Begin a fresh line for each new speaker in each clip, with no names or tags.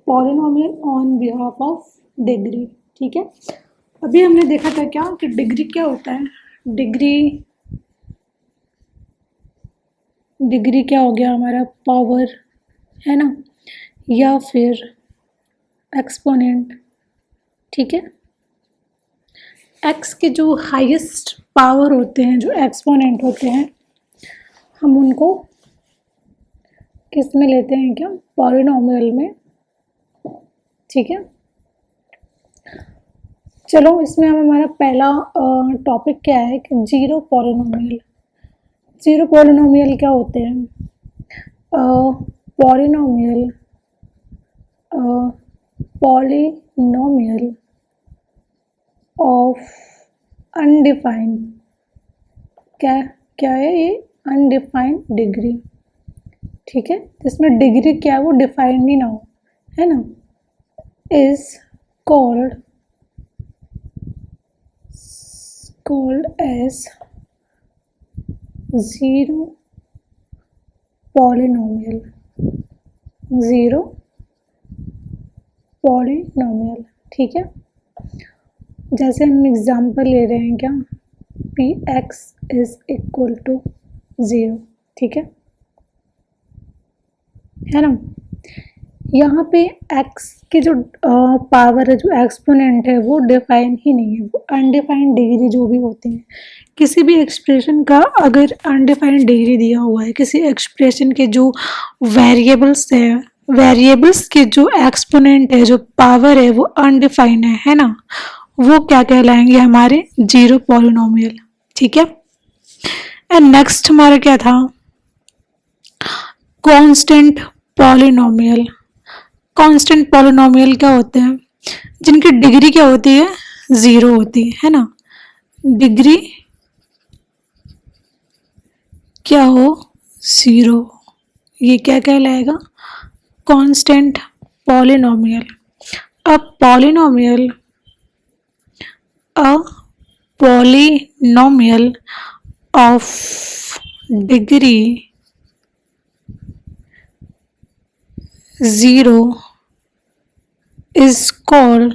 Polynomial on behalf of degree. ठीक है, अभी हमने देखा था क्या कि डिग्री क्या होता है। डिग्री क्या हो गया हमारा, पावर है ना, या फिर एक्सपोनेंट। ठीक है, एक्स के जो हाईएस्ट पावर होते हैं, जो एक्सपोनेंट होते हैं, हम उनको किस में लेते हैं, क्या, पॉलिनोमियल में। ठीक है, चलो इसमें हम हमारा पहला टॉपिक क्या है कि जीरो पॉलिनोमियल। जीरो पॉलिनोमियल क्या होते हैं? पॉलिनोमियल ऑफ अनडिफाइंड, क्या क्या है ये, अनडिफाइंड डिग्री। ठीक है, इसमें डिग्री क्या है वो डिफाइंड ही ना हो, है ना, is called as zero polynomial. Zero polynomial. ठीक है, जैसे हम एग्जाम्पल ले रहे हैं क्या, p x is equal to 0। ठीक है ना, यहाँ पे x के जो पावर है, जो एक्सपोनेंट है, वो डिफाइन ही नहीं है, वो अनडिफाइंड डिग्री जो भी होती है। किसी भी एक्सप्रेशन का अगर अनडिफाइंड डिग्री दिया हुआ है, किसी एक्सप्रेशन के जो वेरिएबल्स है, वेरिएबल्स के जो एक्सपोनेंट है, जो पावर है, वो अनडिफाइंड है ना, वो क्या कहलाएंगे, हमारे जीरो पॉलिनोमियल। ठीक है, एंड नेक्स्ट हमारा क्या था, कांस्टेंट पॉलिनोमियल। कांस्टेंट पॉलिनोमियल क्या होते हैं, जिनकी डिग्री क्या होती है, 0 होती है ना, डिग्री क्या हो, 0, ये क्या कहलाएगा, constant polynomial. A polynomial of degree 0 is called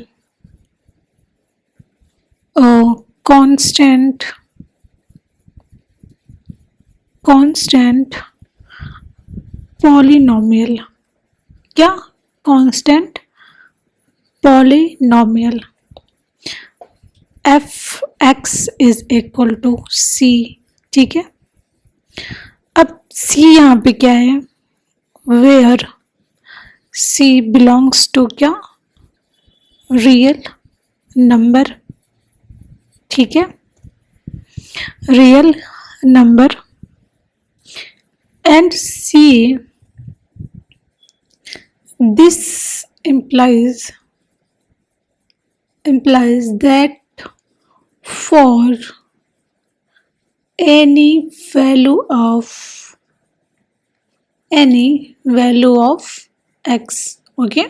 a constant polynomial। क्या, constant polynomial। f(x) is equal to c। ठीक है, अब c यहाँ पे क्या है, where c belongs to क्या, रियल नंबर। ठीक है, real number, and c, this implies that for any value of x, okay,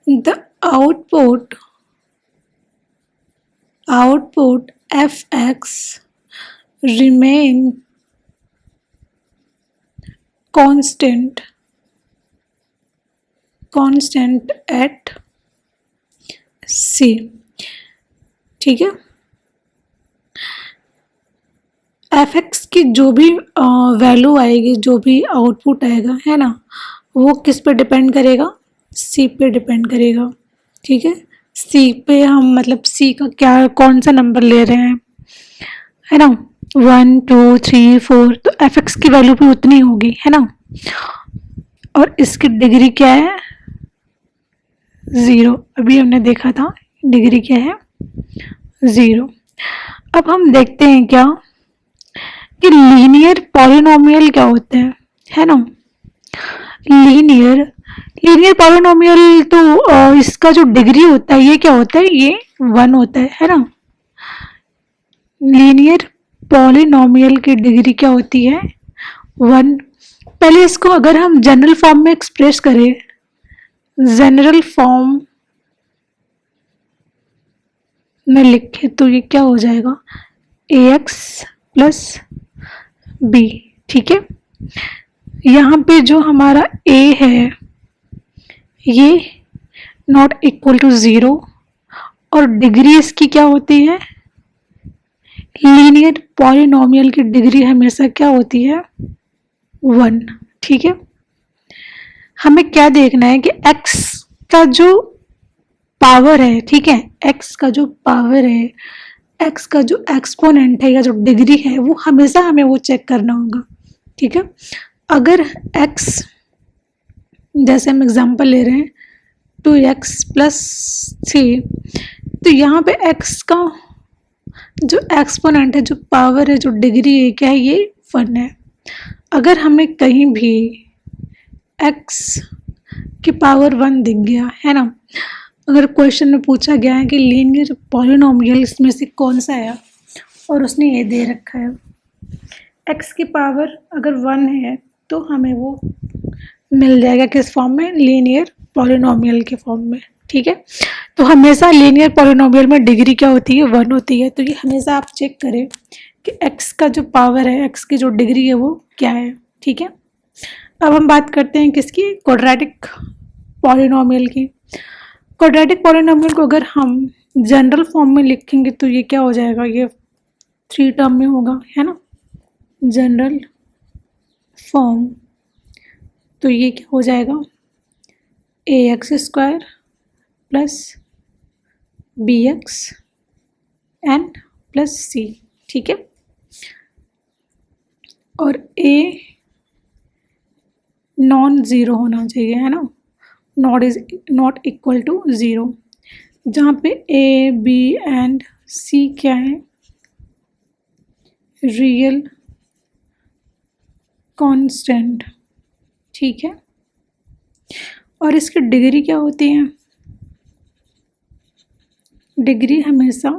the output fx remain constant at c। ठीक है, fx की जो भी वैल्यू आएगी, जो भी आउटपुट आएगा, है ना, वो किस पे डिपेंड करेगा, c पे डिपेंड करेगा। ठीक है, c पे हम मतलब c का क्या, कौन सा नंबर ले रहे हैं, है ना, 1 2 3 4, तो fx की वैल्यू भी उतनी होगी, है ना, और इसकी डिग्री क्या है, 0। अभी हमने देखा था डिग्री क्या है, 0। अब हम देखते हैं क्या कि लीनियर पॉलिनोमियल क्या होते हैं, है ना। लीनियर पॉलिनोमियल तो इसका जो डिग्री होता है, ये क्या होता है, ये 1 होता है ना। लीनियर पॉलिनोमियल की डिग्री क्या होती है, 1। पहले इसको अगर हम जनरल फॉर्म में एक्सप्रेस करें, जनरल फॉर्म में लिखे तो ये क्या हो जाएगा, ax प्लस b। ठीक है, यहाँ पे जो हमारा a है, ये नॉट इक्वल टू 0, और डिग्री इसकी क्या होती है, लीनियर पॉलिनोमियल की डिग्री हमेशा क्या होती है, 1। ठीक है, हमें क्या देखना है कि x का जो पावर है, ठीक है, x का जो पावर है, x का जो एक्सपोनेंट है या जो डिग्री है, वो हमेशा हमें वो चेक करना होगा। ठीक है, अगर x, जैसे हम एग्जांपल ले रहे हैं 2x + 3, तो यहाँ पे x का जो एक्सपोनेंट है, जो पावर है, जो डिग्री है, क्या है, ये 1 है। अगर हमें कहीं भी x की पावर 1 दिख गया है ना, अगर क्वेश्चन में पूछा गया है कि लीनियर पॉलिनोमियल इसमें से कौन सा है, और उसने ये दे रखा है x की पावर अगर 1 है, तो हमें वो मिल जाएगा किस फॉर्म में, लीनियर पॉलिनोमियल के फॉर्म में। ठीक है, तो हमेशा लीनियर पॉलिनोमियल में डिग्री क्या होती है, 1 होती है। तो ये हमेशा आप चेक करें कि x का जो पावर है, x की जो डिग्री है, वो क्या है। ठीक है, अब हम बात करते हैं किसकी, क्वाड्रेटिक पॉलिनोमियल की। क्वाड्रेटिक पॉलिनोमियल को अगर हम जनरल फॉर्म में लिखेंगे तो ये क्या हो जाएगा, ये 3 टर्म में होगा, है ना, जनरल फॉर्म। तो ये क्या हो जाएगा, ax² + bxn + c। ठीक है, और a नॉन ज़ीरो होना चाहिए, है ना, नॉट इक्वल टू 0, जहाँ पे a b एंड c क्या है, रियल कांस्टेंट। ठीक है, और इसकी डिग्री क्या होती है, डिग्री हमेशा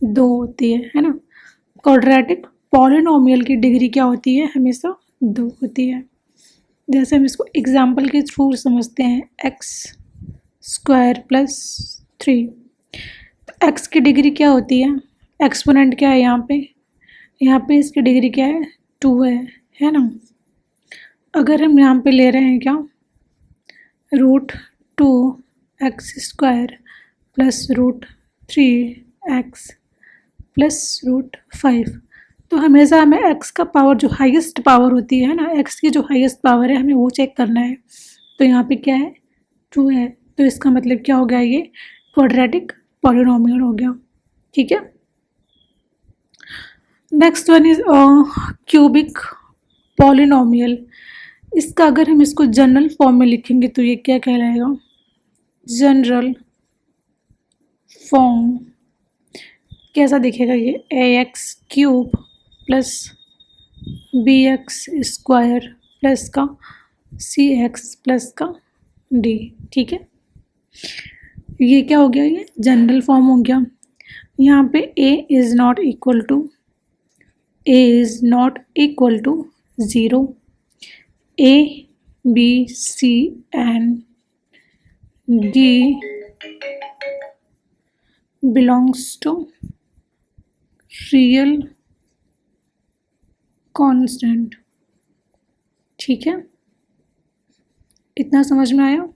2 होती है ना। क्वाड्रेटिक पॉलिनोमियल की डिग्री क्या होती है, हमेशा 2 होती है। जैसे हम इसको एग्जाम्पल के थ्रू समझते हैं, x² + 3, तो x की डिग्री क्या होती है, एक्सपोनेंट क्या है यहाँ पे इसकी डिग्री क्या है, 2 है ना। अगर हम यहाँ पे ले रहे हैं क्या, √2x² + √3x + √5, तो हमेशा हमें x का पावर, जो हाईएस्ट पावर होती है ना, x की जो हाईएस्ट पावर है, हमें वो चेक करना है। तो यहाँ पे क्या है, 2 है, तो इसका मतलब क्या हो गया, ये क्वाड्रेटिक पॉलिनोमियल हो गया। ठीक है, next one is cubic polynomial. इसका अगर हम इसको जनरल फॉर्म में लिखेंगे तो ये क्या कहलाएगा, जनरल फॉर्म। कैसा दिखेगा ये, ax³ + bx² + cx + d। ठीक है, ये क्या हो गया, ये जनरल फॉर्म हो गया। यहाँ पे a is not equal to 0, a b c and d belongs to रियल कांस्टेंट। ठीक है, इतना समझ में आया।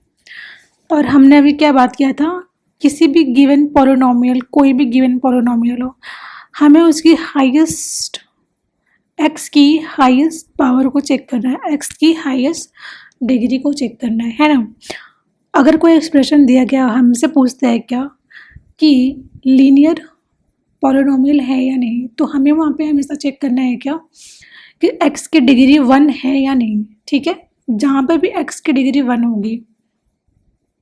और हमने अभी क्या बात किया था, किसी भी गिवन पॉलिनोमियल, कोई भी गिवन पॉलिनोमियल हो, हमें उसकी हाईएस्ट, x की हाईएस्ट पावर को चेक करना है, x की हाईएस्ट डिग्री को चेक करना है ना। अगर कोई एक्सप्रेशन दिया गया, हमसे पूछता है क्या कि लीनियर पॉलिनोमियल है या नहीं, तो हमें वहाँ पे हमेशा चेक करना है क्या कि x की डिग्री 1 है या नहीं। ठीक है, जहाँ पे भी x की डिग्री 1 होगी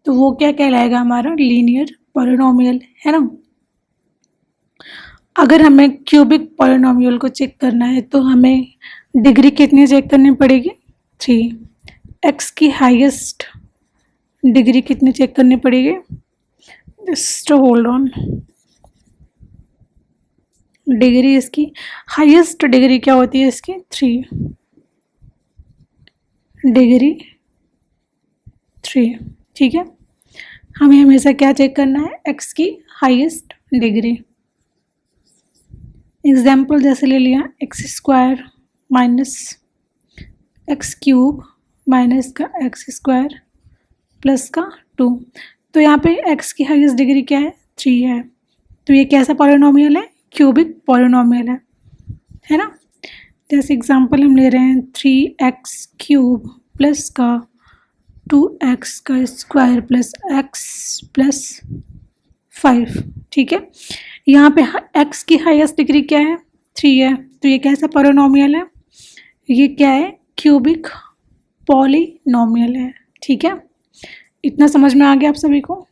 तो वो क्या कहलाएगा, हमारा लीनियर पॉलिनोमियल, है ना। अगर हमें क्यूबिक पॉलिनोमियल को चेक करना है तो हमें डिग्री कितनी चेक करनी पड़ेगी, 3। x की हाईएस्ट डिग्री कितनी चेक करनी पड़ेगी, जस्ट होल्ड ऑन, डिग्री इसकी हाईएस्ट डिग्री क्या होती है इसकी, 3 डिग्री 3। ठीक है, हमें हमेशा क्या चेक करना है, x की हाईएस्ट डिग्री। एग्जाम्पल जैसे ले लिया, x² - x³ - x² प्लस का 2। तो यहाँ पे x की हाईएस्ट डिग्री क्या है, 3 है। तो ये कैसा पॉलिनोमियल है, क्यूबिक पॉलिनोमियल है ना। जैसे एग्जांपल हम ले रहे हैं 3x क्यूब प्लस का 2x का स्क्वायर प्लस x प्लस 5, ठीक है। यहाँ पे x की हाईएस्ट डिग्री क्या है, 3 है। तो ये कैसा पॉलिनोमियल है, ये क्या है, क्यूबिक पॉलिनोमियल है, ठीक है। इतना समझ में आ गया आप सभी को।